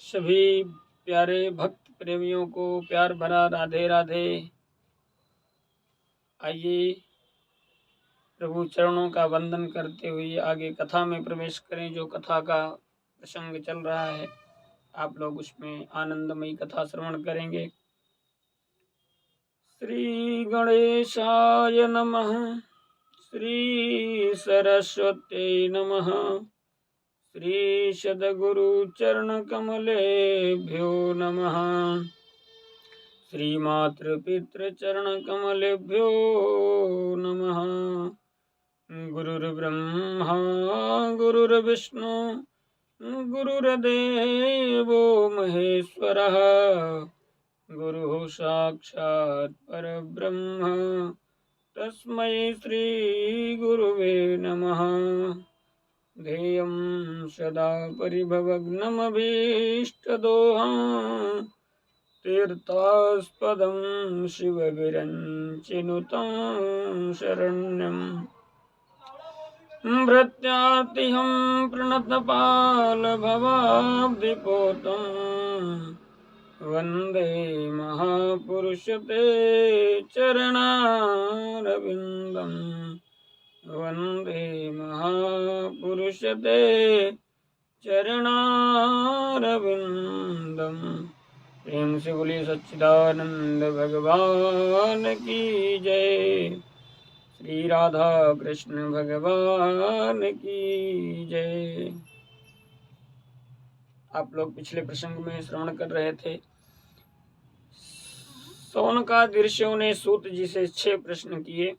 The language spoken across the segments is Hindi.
सभी प्यारे भक्त प्रेमियों को प्यार भरा राधे राधे। आइए प्रभु चरणों का वंदन करते हुए आगे कथा में प्रवेश करें। जो कथा का प्रसंग चल रहा है आप लोग उसमें आनंदमयी कथा श्रवण करेंगे। श्री गणेशाय नमः। श्री सरस्वती नमः। श्री सद्गुरु चरण कमलेभ्यो नमः। श्रीमातृपितृचरण कमलेभ्यो नमः। गुरुर्ब्रह्मा गुरुर्विष्णु गुरुर्देवो महेश्वरः। गुरुः साक्षात् परब्रह्म तस्मै श्री गुरुवे नमः। ध्येयं सदा परिभवग्नमभीष्टदोहं तीर्थास्पदं शिवविरञ्चिनुतं शरण्यम्। भृत्यार्तिहं प्रणतपालभवाब्धिपोतं वन्दे महापुरुषते चरणारविन्दम्। वन्दे महापुरुषते चरणारविन्दम्। प्रेम से बोलिए सच्चिदानंद भगवान की जय। श्री राधा कृष्ण भगवान की जय। आप लोग पिछले प्रसंग में श्रवण कर रहे थे। सौनकादिर्षियों ने सूत जी से 6 प्रश्न किए।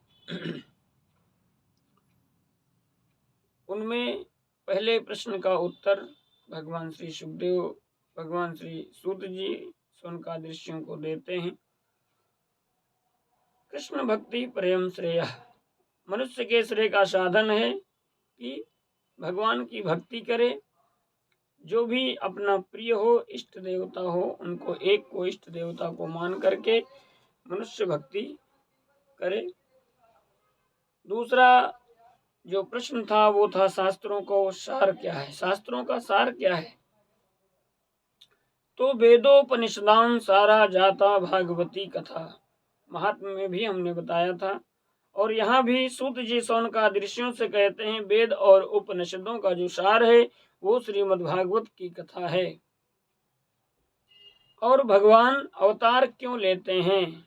उनमें पहले प्रश्न का उत्तर भगवान श्री सूत जी सौनकादिर्षियों को देते हैं। कृष्ण भक्ति परम श्रेय। मनुष्य के श्रेय का साधन है कि भगवान की भक्ति करे। जो भी अपना प्रिय हो, इष्ट देवता हो, उनको एक को इष्ट देवता को मान करके मनुष्य भक्ति करे। दूसरा जो प्रश्न था वो था शास्त्रों को सार क्या है, शास्त्रों का सार क्या है। तो वेदोपनिषदां सारा जाता भागवती कथा महात्म्य में भी हमने बताया था। और यहाँ भी सूत जी सौनकादिर्षियों से कहते हैं वेद और उपनिषदों का जो सार है वो श्रीमद् भागवत की कथा है। और भगवान अवतार क्यों लेते हैं,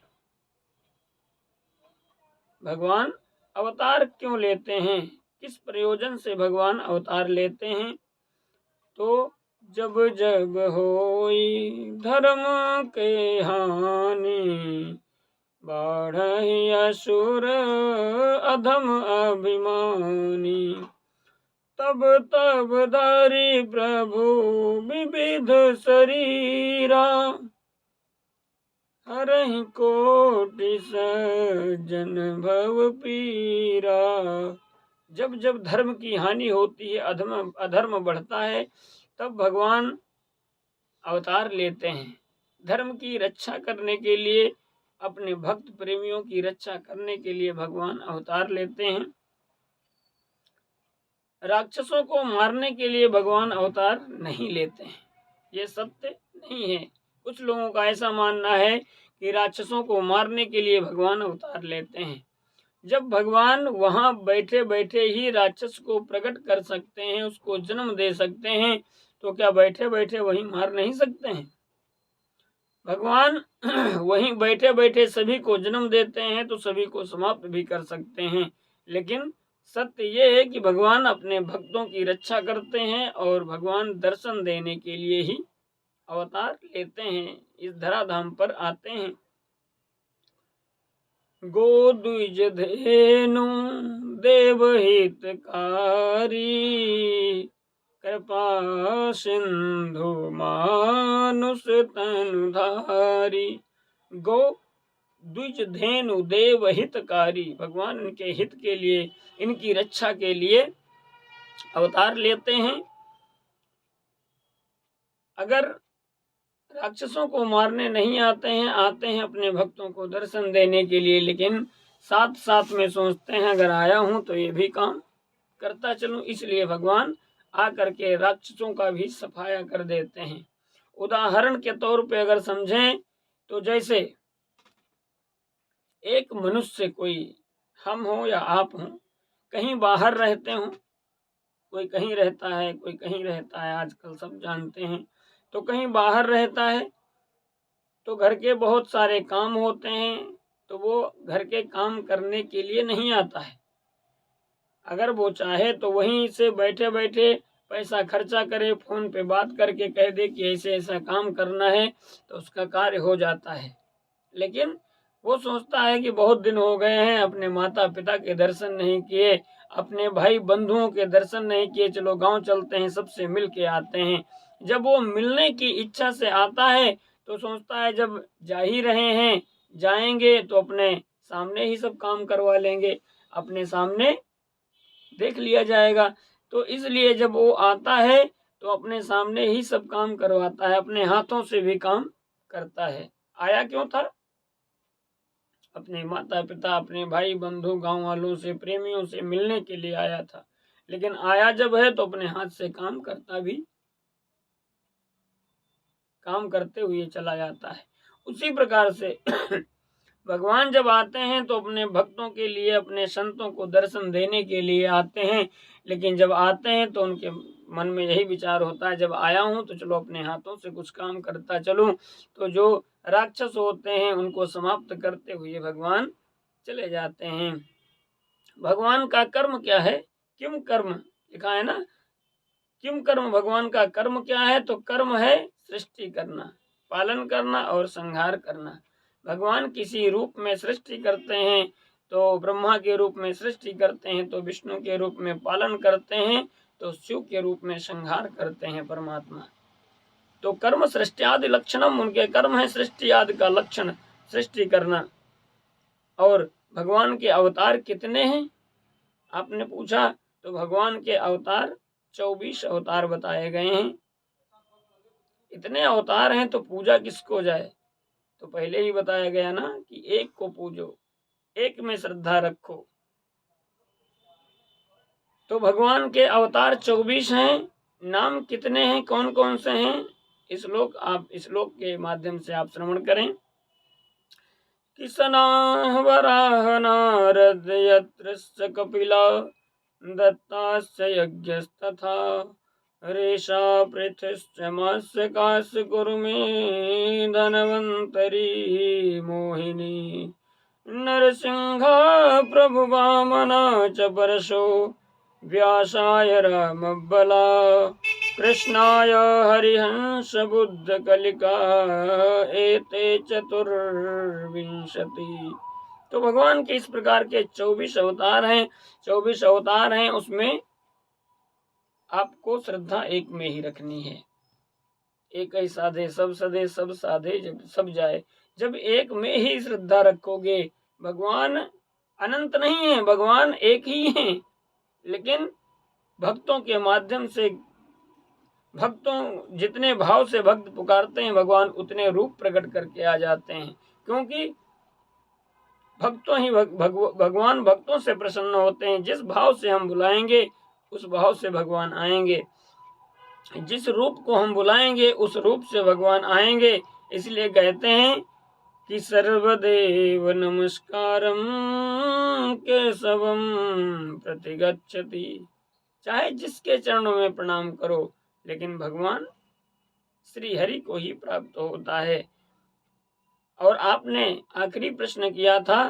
भगवान अवतार क्यों लेते हैं, किस प्रयोजन से भगवान अवतार लेते हैं। तो जब जब होई धर्म के हानि बाढ़हि असुर अधम अभिमानी। तब तब धरि प्रभु विविध शरीरा हरहि कोटि सज्जन भव पीरा। जब जब धर्म की हानि होती है, अधर्म बढ़ता है, तब भगवान अवतार लेते हैं। धर्म की रक्षा करने के लिए, अपने भक्त प्रेमियों की रक्षा करने के लिए भगवान अवतार लेते हैं। राक्षसों को मारने के लिए भगवान अवतार नहीं लेते हैं, ये सत्य नहीं है। कुछ लोगों का ऐसा मानना है कि राक्षसों को मारने के लिए भगवान अवतार लेते हैं। जब भगवान वहां बैठे बैठे ही राक्षस को प्रकट कर सकते हैं, उसको जन्म दे सकते हैं, तो क्या बैठे बैठे वहीं मार नहीं सकते हैं। भगवान वहीं बैठे बैठे सभी को जन्म देते हैं तो सभी को समाप्त भी कर सकते हैं। लेकिन सत्य ये है कि भगवान अपने भक्तों की रक्षा करते हैं और भगवान दर्शन देने के लिए ही अवतार लेते हैं, इस धराधाम पर आते हैं। गो द्विज धेनु देवहितकारी कृपा सिंधु मानुष तनुधारी। गो द्विज धेनु देव हितकारी, भगवान इनके हित के लिए, इनकी रक्षा के लिए अवतार लेते हैं। अगर राक्षसों को मारने नहीं आते हैं अपने भक्तों को दर्शन देने के लिए, लेकिन साथ साथ में सोचते हैं अगर आया हूं तो ये भी काम करता चलूं, इसलिए भगवान आकर के राक्षसों का भी सफाया कर देते हैं। उदाहरण के तौर पे अगर समझें तो जैसे एक मनुष्य, कोई हम हो या आप हो, कहीं बाहर रहते हो, कोई कहीं रहता है, कोई कहीं रहता है, आजकल सब जानते हैं। तो कहीं बाहर रहता है तो घर के बहुत सारे काम होते हैं, तो वो घर के काम करने के लिए नहीं आता है। अगर वो चाहे तो वहीं से बैठे बैठे पैसा खर्चा करे, फ़ोन पे बात करके कह दे कि ऐसे ऐसा काम करना है, तो उसका कार्य हो जाता है। लेकिन वो सोचता है कि बहुत दिन हो गए हैं, अपने माता पिता के दर्शन नहीं किए, अपने भाई बंधुओं के दर्शन नहीं किए, चलो गांव चलते हैं, सबसे मिल के आते हैं। जब वो मिलने की इच्छा से आता है तो सोचता है जब जा ही रहे हैं, जाएंगे तो अपने सामने ही सब काम करवा लेंगे, अपने सामने देख लिया जाएगा। तो इसलिए जब वो आता है तो अपने सामने ही सब काम करवाता है, अपने हाथों से भी काम करता है। आया क्यों था? अपने माता पिता, अपने भाई बंधु, गांव वालों से, प्रेमियों से मिलने के लिए आया था। लेकिन आया जब है तो अपने हाथ से काम करते हुए चला जाता है। उसी प्रकार से भगवान जब आते हैं तो अपने भक्तों के लिए, अपने संतों को दर्शन देने के लिए आते हैं। लेकिन जब आते हैं तो उनके मन में यही विचार होता है, जब आया हूँ तो चलो अपने हाथों से कुछ काम करता चलूं। तो जो राक्षस होते हैं उनको समाप्त करते हुए भगवान चले जाते हैं। भगवान का कर्म क्या है? किम कर्म लिखा है ना, किम कर्म, भगवान का कर्म क्या है? तो कर्म है सृष्टि करना, पालन करना और संहार करना। भगवान किसी रूप में सृष्टि करते हैं, तो ब्रह्मा के रूप में सृष्टि करते हैं, तो विष्णु के रूप में पालन करते हैं, तो शिव के रूप में संहार करते हैं परमात्मा। तो कर्म सृष्टि आदि लक्षणम, उनके कर्म है सृष्टि आदि का लक्षण, सृष्टि करना। और भगवान के अवतार कितने हैं आपने पूछा, तो भगवान के अवतार 24 अवतार बताए गए हैं। इतने अवतार हैं तो पूजा किसको जाए? तो पहले ही बताया गया ना कि एक को पूजो, एक में श्रद्धा रखो। तो भगवान के अवतार 24 हैं। नाम कितने हैं, कौन कौन से हैं? इस श्लोक के माध्यम से आप श्रवण करें। किसनाः वराह नारद यत्रस्य कपिला दत्ताश्च यज्ञस्तथा रेषा पृथ्श्च मास्य कास्य कुरुमे धनवन्तरी मोहिनी नरसिंह प्रभु वामना च परशो व्यासाय रामबला कृष्णाय हरिहंस बुद्ध कलिका एते चतुर्विंशति। तो भगवान के इस प्रकार के 24 अवतार हैं। 24 अवतार हैं, उसमें आपको श्रद्धा एक में ही रखनी है। एक ही साधे सब सधे, सब साधे जब सब जाए। जब एक में ही श्रद्धा रखोगे, भगवान अनंत नहीं है, भगवान एक ही हैं, लेकिन भक्तों के माध्यम से, भक्तों जितने भाव से भक्त पुकारते हैं, भगवान उतने रूप प्रकट करके आ जाते हैं। क्योंकि भगवान भक्तों से प्रसन्न होते हैं। जिस भाव से हम बुलाएंगे उस भाव से भगवान आएंगे, जिस रूप को हम बुलाएंगे उस रूप से भगवान आएंगे। इसलिए कहते हैं कि सर्वदेव नमस्कारम केशवम प्रतिगच्छति। चाहे जिसके चरणों में प्रणाम करो, लेकिन भगवान श्री हरि को ही प्राप्त होता है। और आपने आखिरी प्रश्न किया था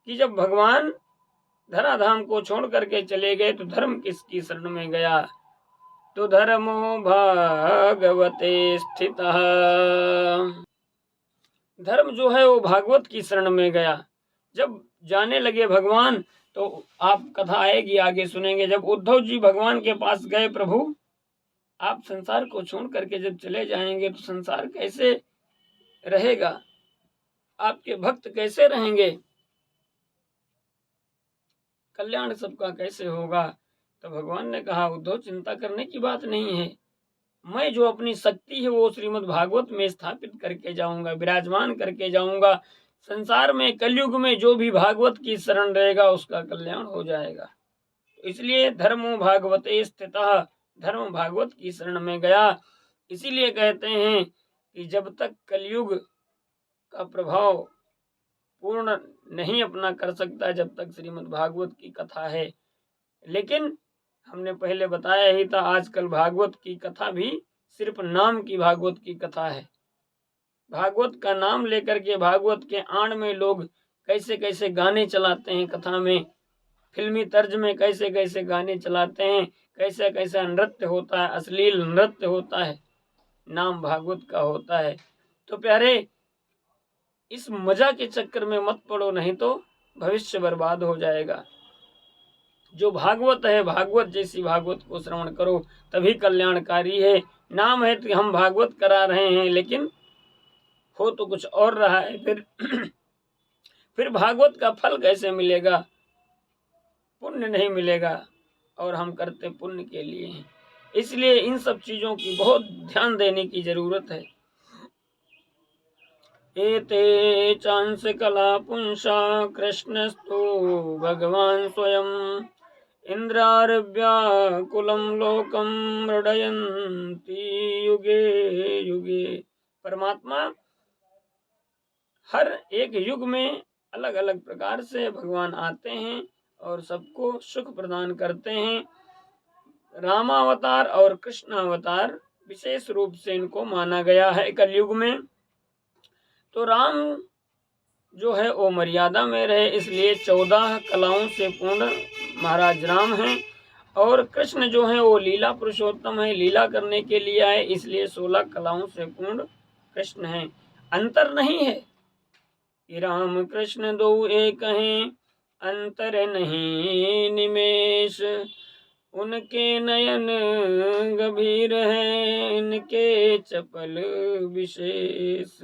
कि जब भगवान धराधाम को छोड़ करके चले गए तो धर्म किसकी शरण में गया? तो धर्मो भागवते स्थितः, धर्म जो है वो भागवत की शरण में गया। जब जाने लगे भगवान, तो आप कथा आएगी आगे सुनेंगे। जब उद्धव जी भगवान के पास गए, प्रभु आप संसार को छोड़ करके जब चले जाएंगे तो संसार कैसे रहेगा, आपके भक्त कैसे रहेंगे, कल्याण सबका कैसे होगा? तो भगवान ने कहा, उद्धव चिंता करने की बात नहीं है, मैं जो अपनी शक्ति है वो श्रीमद् भागवत में स्थापित करके जाऊंगा, विराजमान करके जाऊंगा। संसार में कलयुग में जो भी भागवत की शरण रहेगा उसका कल्याण हो जाएगा। इसलिए धर्मो भागवते स्थितः, धर्म भागवत की शरण में गया। इसीलिए कहते हैं कि जब तक कलयुग का प्रभाव पूर्ण नहीं अपना कर सकता, जब तक श्रीमद् भागवत की कथा है। लेकिन हमने पहले बताया ही था, आजकल भागवत की कथा भी सिर्फ नाम की भागवत की कथा है। भागवत का नाम लेकर के भागवत के आड़ में लोग कैसे कैसे गाने चलाते हैं, कथा में फिल्मी तर्ज में कैसे कैसे गाने चलाते हैं, कैसे कैसा नृत्य होता है, अश्लील नृत्य होता है, नाम भागवत का होता है। तो प्यारे, इस मजा के चक्कर में मत पड़ो, नहीं तो भविष्य बर्बाद हो जाएगा। जो भागवत है, भागवत जैसी भागवत को श्रवण करो, तभी कल्याणकारी है। नाम है कि हम भागवत करा रहे हैं, लेकिन हो तो कुछ और रहा है, फिर भागवत का फल कैसे मिलेगा? पुण्य नहीं मिलेगा, और हम करते पुण्य के लिए हैं। इसलिए इन सब चीजों की बहुत ध्यान देने की जरूरत है। एते चांस कला पुंसा कृष्णस्तु भगवान स्वयं इंद्रारव्याकुलं लोकं मृडयन्ति युगे युगे। परमात्मा हर एक युग में अलग अलग प्रकार से भगवान आते हैं और सबको सुख प्रदान करते हैं। रामावतार और कृष्ण अवतार विशेष रूप से इनको माना गया है कलयुग में। तो राम जो है वो मर्यादा में रहे, इसलिए 14 कलाओं से पूर्ण महाराज राम हैं। और कृष्ण जो है वो लीला पुरुषोत्तम है, लीला करने के लिए आए, इसलिए 16 कलाओं से पूर्ण कृष्ण हैं। अंतर नहीं है कि राम कृष्ण दो एक हैं, अंतर नहीं निमेष। उनके नयन गंभीर हैं, इनके चपल विशेष।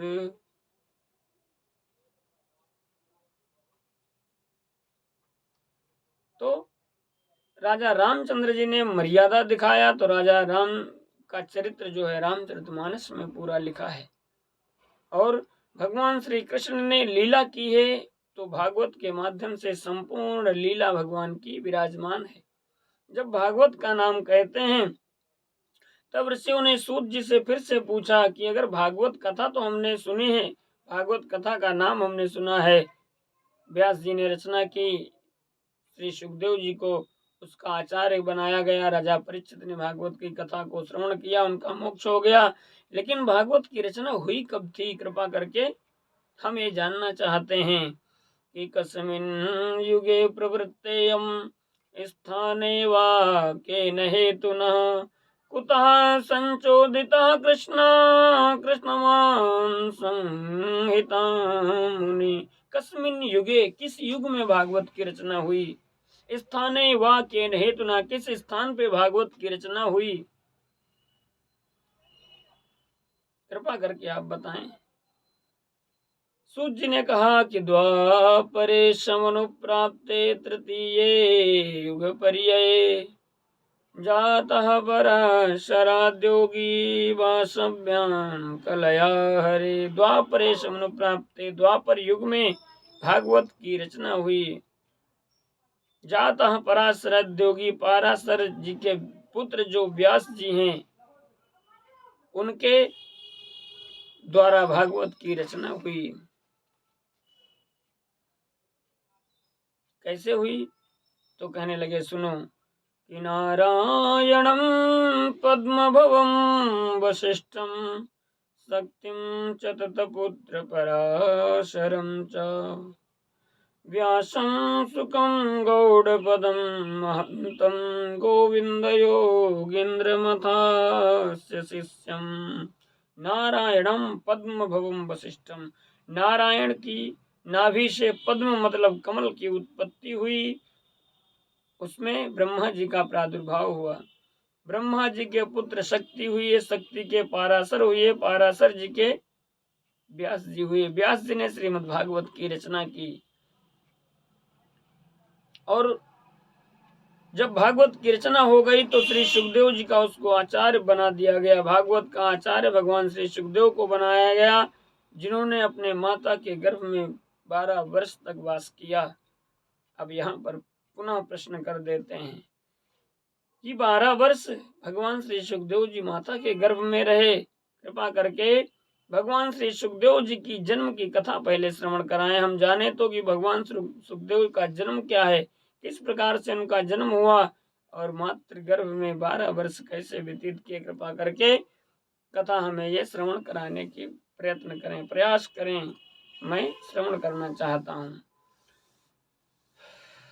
तो राजा रामचंद्र जी ने मर्यादा दिखाया, तो राजा राम का चरित्र जो है रामचरितमानस में पूरा लिखा है। और भगवान श्री कृष्ण ने लीला की है, तो भागवत के माध्यम से संपूर्ण लीला भगवान की विराजमान है। जब भागवत का नाम कहते हैं, तब ऋषियों ने सूत जी से फिर से पूछा कि अगर भागवत कथा तो हमने सुनी है, भागवत कथा का नाम हमने सुना है, व्यास जी ने रचना की, श्री सुखदेव जी को उसका आचार्य बनाया गया, राजा परीक्षित ने भागवत की कथा को श्रवण किया, उनका मोक्ष हो गया। लेकिन भागवत की रचना हुई कब थी? कृपा करके हम ये जानना चाहते हैं कि कस्मिन् युगे प्रवृत्तेयं स्थाने वा केन हेतुनः कुतः संचोदितः कृष्णमां संहिता मुनि। कस्मिन् युगे, किस युग में भागवत की रचना हुई? स्थाने वा केन हेतुना, किस स्थान पे भागवत की रचना हुई? कृपा करके आप बताएं। सूत जी ने कहा कि द्वापरे समनुप्राप्ते तृतीये युग पर्यये जातः पराशराद्योगी वासव्याम कलया हरे। द्वापरे समनुप्राप्ते, द्वापर युग में भागवत की रचना हुई। जातः पराशराद्योगी, पराशर जी के पुत्र जो व्यास जी हैं, उनके द्वारा भागवत की रचना हुई। कैसे हुई? तो कहने लगे, सुनो कि नारायणं पद्मभवं वसिष्ठं शक्तिं च ततपुत्र पराशरं च व्यासं सुखं गौडपदं महन्तं गोविन्दयोगीन्द्रमथास्य शिष्यं। नारायणं पद्मभवं वसिष्ठं, नारायण की नाभि से पद्म मतलब कमल की उत्पत्ति हुई, उसमें ब्रह्मा जी का प्रादुर्भाव हुआ। ब्रह्मा जी के पुत्र शक्ति हुई, शक्ति के पाराशर हुए, पाराशर जी के व्यास जी हुए, व्यास जी ने श्रीमद् भागवत की रचना की। और जब भागवत की रचना हो गई तो श्री सुखदेव जी का उसको आचार्य बना दिया गया। भागवत का आचार्य भगवान श्री सुखदेव को बनाया गया, जिन्होंने अपने माता के गर्भ में 12 वर्ष तक वास किया। अब यहाँ पर पुनः प्रश्न कर देते हैं कि 12 वर्ष भगवान श्री सुखदेव जी माता के गर्भ में रहे। कृपा करके भगवान श्री सुखदेव जी की जन्म की कथा पहले श्रवण कराएं। हम जाने तो कि भगवान सुखदेव का जन्म क्या है, किस प्रकार से उनका जन्म हुआ और मातृ गर्भ में 12 वर्ष कैसे व्यतीत किए। कृपा करके कथा हमें ये श्रवण कराने की प्रयत्न करें, प्रयास करें। मैं श्रवण करना चाहता हूँ।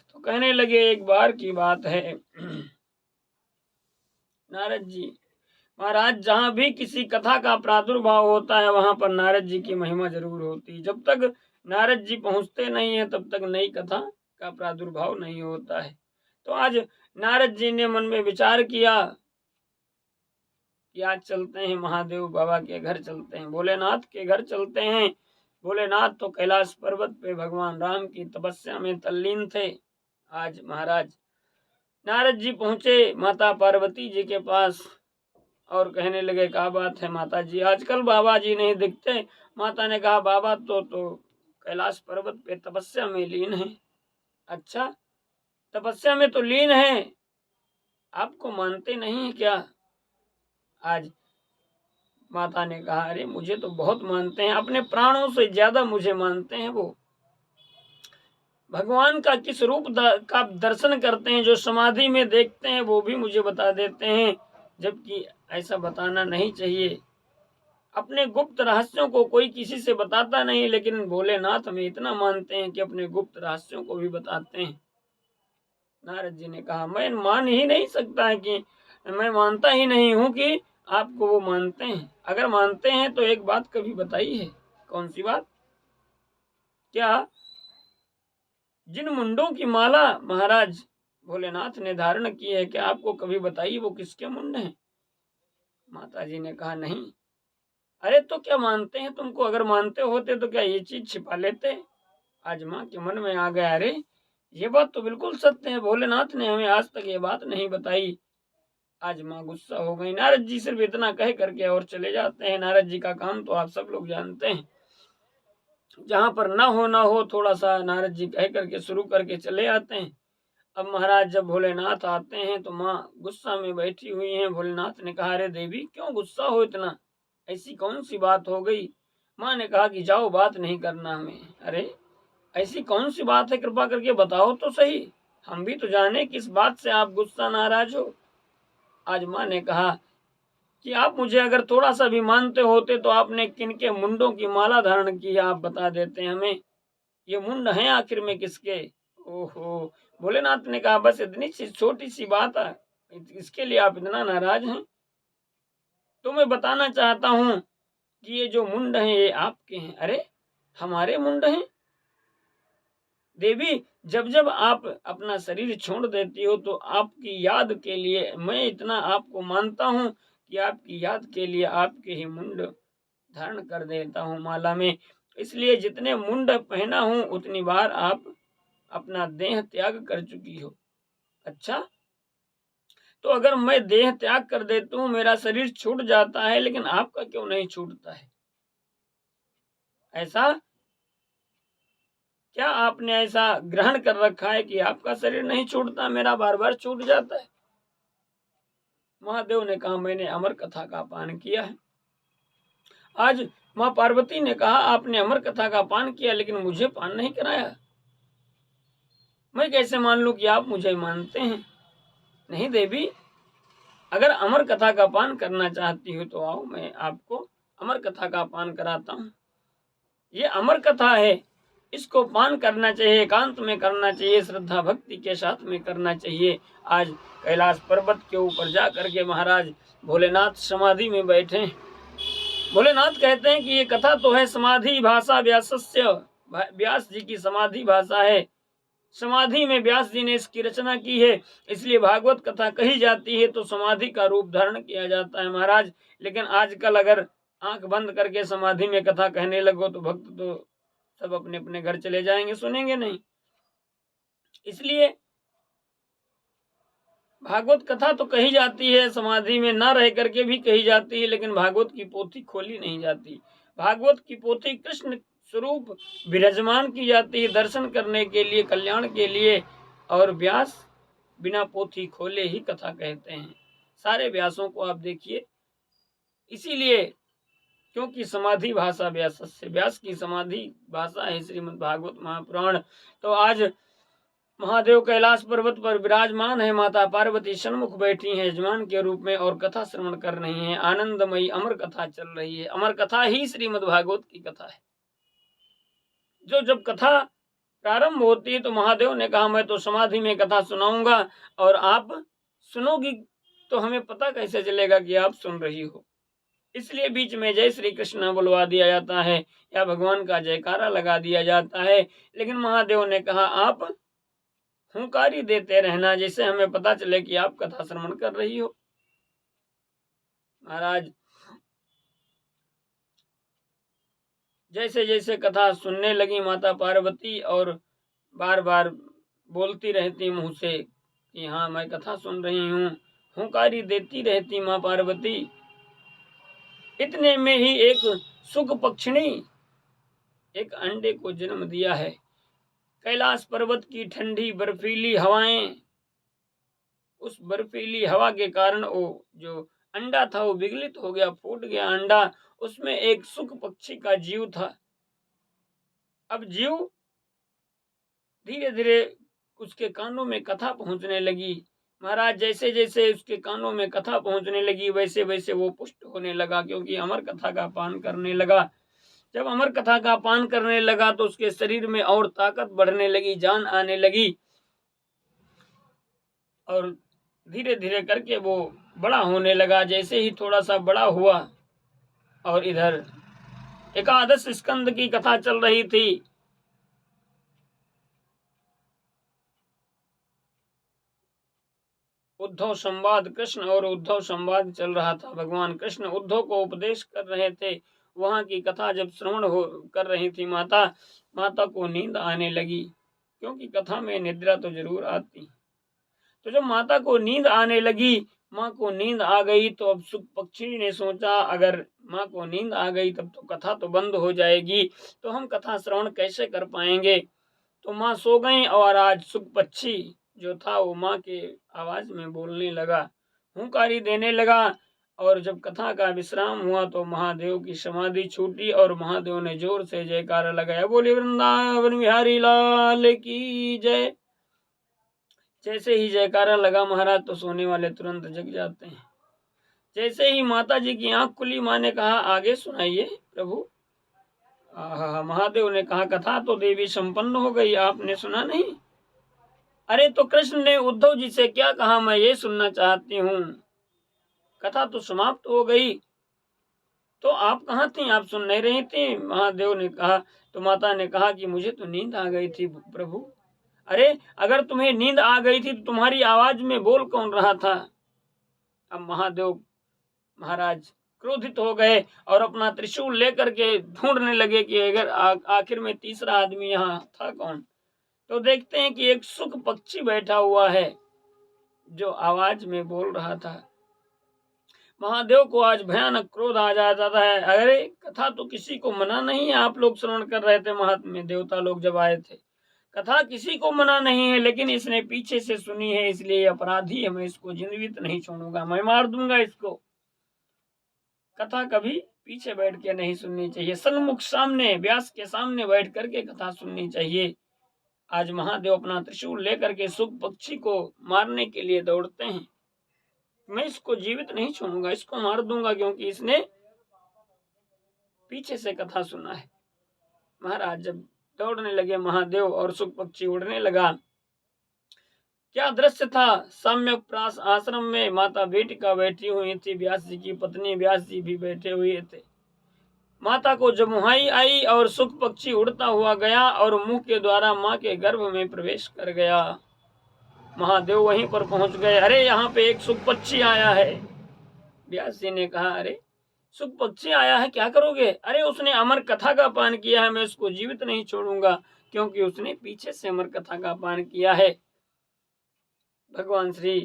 तो कहने लगे, एक बार की बात है नारद जी महाराज, जहाँ भी किसी कथा का प्रादुर्भाव होता है वहां पर नारद जी की महिमा जरूर होती है। जब तक नारद जी पहुंचते नहीं है तब तक नई कथा का प्रादुर्भाव नहीं होता है। तो आज नारद जी ने मन में विचार किया कि आज चलते हैं महादेव बाबा के घर, चलते हैं भोलेनाथ के घर चलते हैं। भोलेनाथ तो कैलाश पर्वत पे भगवान राम की तपस्या में तल्लीन थे। आज महाराज नारद जी पहुंचे माता पार्वती जी के पास और कहने लगे, क्या बात है माता जी, आजकल बाबा जी नहीं दिखते। माता ने कहा, बाबा तो कैलाश पर्वत पे तपस्या में लीन है। अच्छा, तपस्या में तो लीन है, आपको मानते नहीं है क्या? आज माता ने कहा, अरे मुझे तो बहुत मानते हैं, अपने प्राणों से ज्यादा मुझे मानते हैं। वो भगवान का किस रूप का दर्शन करते हैं, जो समाधि में देखते हैं, वो भी मुझे बता देते हैं, जबकि ऐसा बताना नहीं चाहिए। अपने गुप्त रहस्यों को कोई किसी से बताता नहीं, लेकिन भोलेनाथ हमें इतना मानते हैं कि अपने गुप्त रहस्यों को भी बताते हैं। नारद जी ने कहा, मैं मान ही नहीं सकता है कि मैं मानता ही नहीं हूं कि आपको वो मानते हैं। अगर मानते हैं तो एक बात कभी बताई है। कौन सी बात? क्या जिन मुंडों की माला महाराज भोलेनाथ ने धारण की है, क्या आपको कभी बताई वो किसके मुंड हैं? माता जी ने कहा, नहीं। अरे तो क्या मानते हैं तुमको? अगर मानते होते तो क्या ये चीज छिपा लेते? आज माँ के मन में आ गया, अरे ये बात तो बिल्कुल सत्य है, भोलेनाथ ने हमें आज तक ये बात नहीं बताई। आज माँ गुस्सा हो गई। नारद जी सिर्फ इतना कह करके और चले जाते हैं। नारद जी का काम तो आप सब लोग जानते हैं, जहाँ पर ना हो थोड़ा सा नारद जी कह करके शुरू करके चले आते हैं। अब महाराज जब भोलेनाथ आते हैं तो माँ गुस्सा में बैठी हुई हैं। भोलेनाथ ने कहा, अरे देवी क्यों गुस्सा हो इतना, ऐसी कौन सी बात हो गई? माँ ने कहा कि जाओ, बात नहीं करना हमें। अरे ऐसी कौन सी बात है, कृपा करके बताओ तो सही, हम भी तो जाने किस बात से आप गुस्सा नाराज हो। आज माँ ने कहा कि आप मुझे अगर थोड़ा सा भी मानते होते तो आपने किनके मुंडों की माला धारण की है, आप बता देते हमें। ये मुंड हैं आखिर में किसके? ओहो, भोलेनाथ ने कहा, बस इतनी सी छोटी सी बात है, इसके लिए आप इतना नाराज हैं? तो मैं बताना चाहता हूँ कि ये जो मुंड हैं ये आपके हैं। अरे हमारे मुंड हैं? देवी, जब जब आप अपना शरीर छोड़ देती हो तो आपकी याद के लिए मैं इतना आपको मानता हूँ कि आपकी याद के लिए आपके ही मुंड धारण कर देता हूँ माला में। इसलिए जितने मुंड पहना हूँ उतनी बार आप अपना देह त्याग कर चुकी हो। अच्छा, तो अगर मैं देह त्याग कर देता हूँ, मेरा शरीर छूट जाता है, लेकिन आपका क्यों नहीं छूटता है? ऐसा क्या आपने ऐसा ग्रहण कर रखा है कि आपका शरीर नहीं छूटता, मेरा बार बार छूट जाता है? महादेव ने कहा, मैंने अमर कथा का पान किया है। आज माँ पार्वती ने कहा, आपने अमर कथा का पान किया लेकिन मुझे पान नहीं कराया। मैं कैसे मान लूं कि आप मुझे मानते हैं? नहीं देवी, अगर अमर कथा का पान करना चाहती हो तो आओ, मैं आपको अमर कथा का पान कराता हूँ। ये अमर कथा है, इसको पान करना चाहिए, एकांत में करना चाहिए, श्रद्धा भक्ति के साथ में करना चाहिए। आज कैलाश पर्वत के ऊपर जा करके महाराज भोलेनाथ समाधि में बैठे। भोलेनाथ कहते हैं कि ये कथा तो है समाधि भाषा व्यासस्य, व्यास जी की समाधि भाषा है। समाधि में व्यास जी ने इसकी रचना की है, इसलिए भागवत कथा कही जाती है तो समाधि का रूप धारण किया जाता है महाराज। लेकिन आजकल अगर आंख बंद करके समाधि में कथा कहने लगो तो भक्त तो सब अपने अपने घर चले जाएंगे, सुनेंगे नहीं। इसलिए भागवत कथा तो कही जाती है, समाधि में ना रह करके भी कही जाती है, लेकिन भागवत की पोथी खोली नहीं जाती। भागवत की पोथी कृष्ण स्वरूप विराजमान की जाती है, दर्शन करने के लिए, कल्याण के लिए। और व्यास बिना पोथी खोले ही कथा कहते हैं। सारे व्यासों को आप देखिए, इसीलिए क्योंकि समाधि भाषा व्यासस्य, व्यास की समाधि भाषा है श्रीमद् भागवत महापुराण। तो आज महादेव कैलाश पर्वत पर विराजमान है, माता पार्वती सन्मुख बैठी हैं यजमान के रूप में और कथा श्रवण कर रही हैं। आनंदमयी अमर कथा चल रही है। अमर कथा ही श्रीमद् भागवत की कथा है। जो जब कथा प्रारंभ होती है तो महादेव ने कहा मैं तो समाधि में कथा सुनाऊंगा और आप सुनोगी, तो हमें पता कैसे चलेगा कि आप सुन रही हो। इसलिए बीच में जय श्री कृष्ण बुलवा दिया जाता है या भगवान का जयकारा लगा दिया जाता है। लेकिन महादेव ने कहा आप हुंकारी देते रहना, जिससे हमें पता चले कि आप कथा श्रवण कर रही हो। महाराज जैसे जैसे कथा सुनने लगी माता पार्वती और बार बार बोलती रहती मुंह से कि हाँ मैं कथा सुन रही हूँ, हुंकारी देती रहती माँ पार्वती। इतने में ही एक सुख पक्षिणी एक अंडे को जन्म दिया है। कैलाश पर्वत की ठंडी बर्फीली हवाएं, उस बर्फीली हवा के कारण वो जो अंडा था वो विगलित हो गया, फूट गया अंडा। उसमें एक सुख पक्षी का जीव था। अब जीव धीरे धीरे उसके कानों में कथा पहुंचने लगी। महाराज जैसे जैसे उसके कानों में कथा पहुंचने लगी वैसे वैसे वो पुष्ट होने लगा, क्योंकि अमर कथा का पान करने लगा। जब अमर कथा का पान करने लगा तो उसके शरीर में और ताकत बढ़ने लगी, जान आने लगी और धीरे धीरे करके वो बड़ा होने लगा। जैसे ही थोड़ा सा बड़ा हुआ और इधर एकादश स्कंद की कथा चल रही थी। उद्धव संवाद, कृष्ण और उद्धव संवाद चल रहा था। भगवान कृष्ण उद्धव को उपदेश कर रहे थे। वहां की कथा जब श्रवण कर रही थी माता को नींद आने लगी, क्योंकि कथा में निद्रा तो जरूर आती। तो जब माता को नींद आने लगी, माँ को नींद आ गई, तो अब सुख पक्षी ने सोचा अगर माँ को नींद आ गई तब तो कथा तो बंद हो जाएगी, तो हम कथा श्रवण कैसे कर पाएंगे। तो माँ सो गई और आज सुख पक्षी जो था वो माँ के आवाज में बोलने लगा, हुंकारी देने लगा। और जब कथा का विश्राम हुआ तो महादेव की समाधि छूटी और महादेव ने जोर से जयकारा लगाया, बोले वृंदावन बिहारी लाल की जय। जैसे ही जयकारा लगा महाराज तो सोने वाले तुरंत जग जाते हैं। जैसे ही माता जी की आंख खुली, माँ ने कहा आगे सुनाइए प्रभु। महादेव ने कहा कथा तो देवी संपन्न हो गई, आपने सुना नहीं? अरे तो कृष्ण ने उद्धव जी से क्या कहा, मैं ये सुनना चाहती हूँ। कथा तो समाप्त हो गई, तो आप कहाँ थी, आप सुन नहीं रही थी? महादेव ने कहा, तो माता ने कहा कि मुझे तो नींद आ गई थी प्रभु। अरे अगर तुम्हें नींद आ गई थी तो तुम्हारी आवाज में बोल कौन रहा था? अब महादेव महाराज क्रोधित हो गए और अपना त्रिशूल लेकर के ढूंढने लगे कि अगर आखिर में तीसरा आदमी यहाँ था कौन। तो देखते हैं कि एक सुख पक्षी बैठा हुआ है जो आवाज में बोल रहा था। महादेव को आज भयानक क्रोध आ जाता है। अरे कथा तो किसी को मना नहीं है, आप लोग श्रवण कर रहे थे, महात्म्य देवता लोग जब आए थे, कथा किसी को मना नहीं है, लेकिन इसने पीछे से सुनी है, इसलिए अपराधी है, मैं इसको जीवित नहीं छोड़ूंगा, मैं मार दूंगा इसको। कथा कभी पीछे बैठ के नहीं सुननी चाहिए, सन्मुख सामने व्यास के सामने बैठ करके कथा सुननी चाहिए। आज महादेव अपना त्रिशूल लेकर के सुख पक्षी को मारने के लिए दौड़ते हैं। मैं इसको जीवित नहीं छोड़ूंगा, इसको मार दूंगा, क्योंकि इसने पीछे से कथा सुना है। महाराज जब दौड़ने लगे महादेव और सुख पक्षी उड़ने लगा, क्या दृश्य था। सम्यक प्रास आश्रम में माता बेटिका बैठी हुई थी, व्यास जी की पत्नी व्यास जी भी बैठे हुए थे। माता को जमुहाई आई और सुख पक्षी उड़ता हुआ गया और मुंह के द्वारा माँ के गर्भ में प्रवेश कर गया। महादेव वहीं पर पहुंच गए। अरे यहाँ पे एक सुख पक्षी आया है। व्यास जी ने कहा अरे सुख पक्षी आया है, क्या करोगे? अरे उसने अमर कथा का पान किया है, मैं उसको जीवित नहीं छोड़ूंगा, क्योंकि उसने पीछे से अमर कथा का पान किया है। भगवान श्री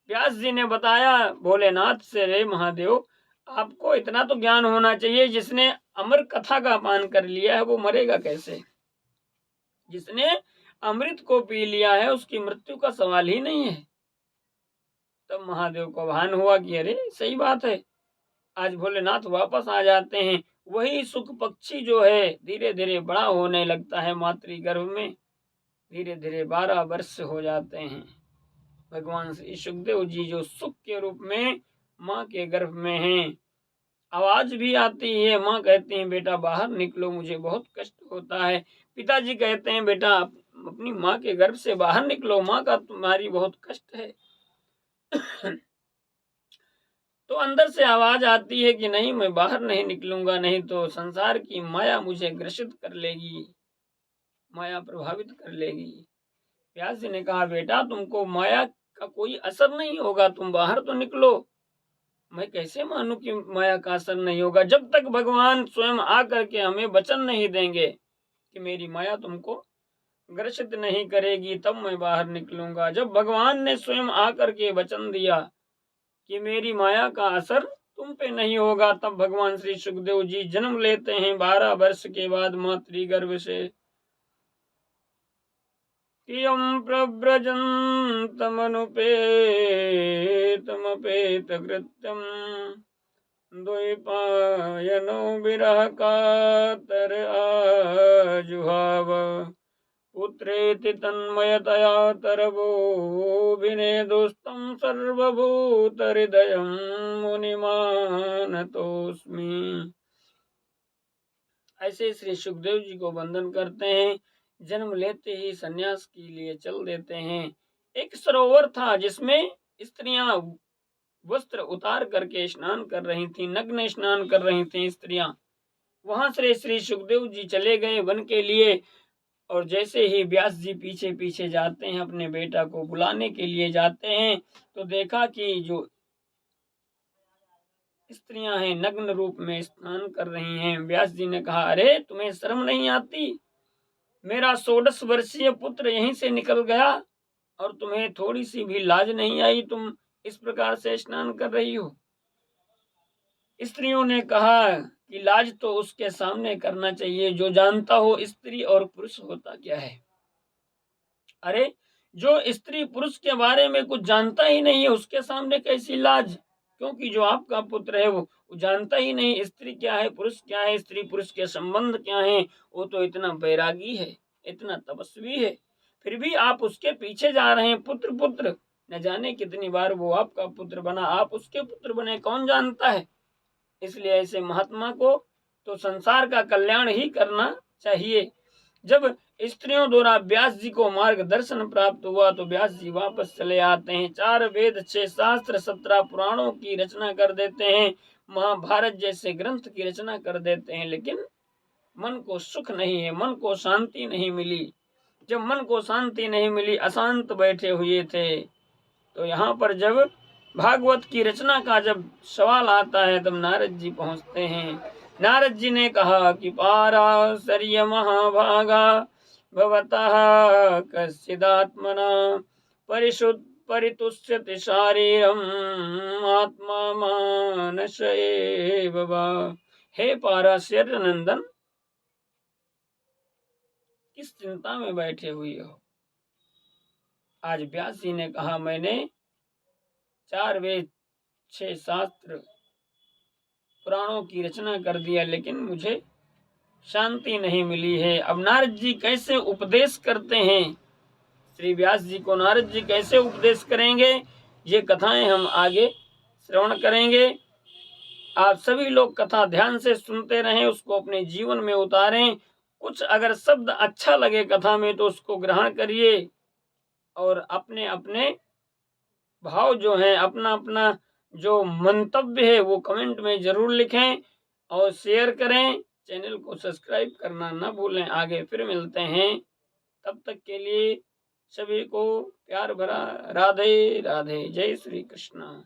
व्यास जी ने बताया भोलेनाथ से, रे महादेव आपको इतना तो ज्ञान होना चाहिए, जिसने अमर कथा का पान कर लिया है वो मरेगा कैसे? जिसने अमृत को पी लिया है उसकी मृत्यु का सवाल ही नहीं है। तब महादेव को भान हुआ कि अरे सही बात है, आज भोलेनाथ वापस आ जाते हैं। वही सुख पक्षी जो है धीरे धीरे बड़ा होने लगता है मातृगर्भ में, धीरे धीरे 12 वर्ष हो जाते हैं। भगवान श्री सुखदेव जी जो सुख के रूप में माँ के गर्भ में हैं, आवाज भी आती है, माँ कहती हैं बेटा बाहर निकलो, मुझे बहुत कष्ट होता है। पिताजी कहते हैं बेटा अपनी माँ के गर्भ से बाहर निकलो, माँ का तुम्हारी बहुत कष्ट है। तो अंदर से आवाज आती है कि नहीं, मैं बाहर नहीं निकलूंगा, नहीं तो संसार की माया मुझे ग्रसित कर लेगी, माया प्रभावित कर लेगी। व्यास जी ने कहा बेटा तुमको माया का कोई असर नहीं होगा, तुम बाहर तो निकलो। मैं कैसे मानूं कि माया का असर नहीं होगा, जब तक भगवान स्वयं आकर के हमें वचन नहीं देंगे कि मेरी माया तुमको ग्रसित नहीं करेगी, तब मैं बाहर निकलूंगा। जब भगवान ने स्वयं आकर के वचन दिया कि मेरी माया का असर तुम पे नहीं होगा, तब भगवान श्री सुखदेव जी जन्म लेते हैं 12 वर्ष के बाद मातृगर्भ से। कियं प्रव्रजन्तमनुपेतमपेतकृत्यं द्वैपायनो विरह कातर आजुहाव पुत्रेति तन्मयतया तरवोऽभिनेदुस्तं सर्वभूतहृदयं मुनिमानतोऽस्मि। ऐसे श्री सुखदेव जी को वंदन करते हैं, जन्म लेते ही सन्यास के लिए चल देते हैं। एक सरोवर था जिसमें स्त्रियां वस्त्र उतार करके स्नान कर रही थीं, नग्न स्नान कर रही थीं स्त्रियां। वहां से श्री सुखदेव जी चले गए वन के लिए, और जैसे ही व्यास जी पीछे पीछे जाते हैं, अपने बेटा को बुलाने के लिए जाते हैं, तो देखा कि जो स्त्रियां हैं नग्न रूप में स्नान कर रही हैं। व्यास जी ने कहा अरे तुम्हें शर्म नहीं आती, मेरा 16 वर्षीय पुत्र यहीं से निकल गया और तुम्हें थोड़ी सी भी लाज नहीं आई, तुम इस प्रकार से स्नान कर रही हो। स्त्रियों ने कहा कि लाज तो उसके सामने करना चाहिए जो जानता हो स्त्री और पुरुष होता क्या है। अरे जो स्त्री पुरुष के बारे में कुछ जानता ही नहीं है उसके सामने कैसी लाज, क्योंकि जो आपका पुत्र है वो जानता ही नहीं स्त्री क्या है, पुरुष क्या है, स्त्री पुरुष के संबंध क्या है। वो तो इतना बैरागी है, इतना तपस्वी है, फिर भी आप उसके पीछे जा रहे हैं। पुत्र पुत्र न जाने कितनी बार वो आपका पुत्र बना, आप उसके पुत्र बने, कौन जानता है। इसलिए ऐसे महात्मा को तो संसार का कल्याण ही करना चाहिए। जब स्त्रियों द्वारा व्यास जी को मार्गदर्शन प्राप्त हुआ तो व्यास जी वापस चले आते हैं। 4 वेद 6 शास्त्र 17 पुराणों की रचना कर देते हैं, महाभारत जैसे ग्रंथ की रचना कर देते हैं, लेकिन मन को सुख नहीं है, मन को शांति नहीं मिली। जब मन को शांति नहीं मिली, अशांत बैठे हुए थे, तो यहाँ पर जब भागवत की रचना का जब सवाल आता है तब नारद जी पहुंचते हैं। नारद जी ने कहा कि पाराशर्य महाभागा भवतः कश्चिदात्मना परिशुद्ध परितुष्यति शारीरम आत्मा मानस एव वा। हे पाराशर्य नंदन, किस चिंता में बैठे हुए हो। आज व्यास जी ने कहा मैंने 4 वेद 6 शास्त्र पुराणों की रचना कर दिया, लेकिन मुझे शांति नहीं मिली है। अब नारद जी कैसे उपदेश करते हैं, श्री व्यास जी को नारद जी कैसे उपदेश करेंगे, ये कथाएं हम आगे श्रवण करेंगे। आप सभी लोग कथा ध्यान से सुनते रहें, उसको अपने जीवन में उतारें। कुछ अगर शब्द अच्छा लगे कथा में तो उसको ग्रहण करिए, और अपने अपने भाव जो है, अपना अपना जो मंतव्य है वो कमेंट में जरूर लिखें और शेयर करें। चैनल को सब्सक्राइब करना ना भूलें। आगे फिर मिलते हैं, तब तक के लिए सभी को प्यार भरा राधे राधे। जय श्री कृष्ण।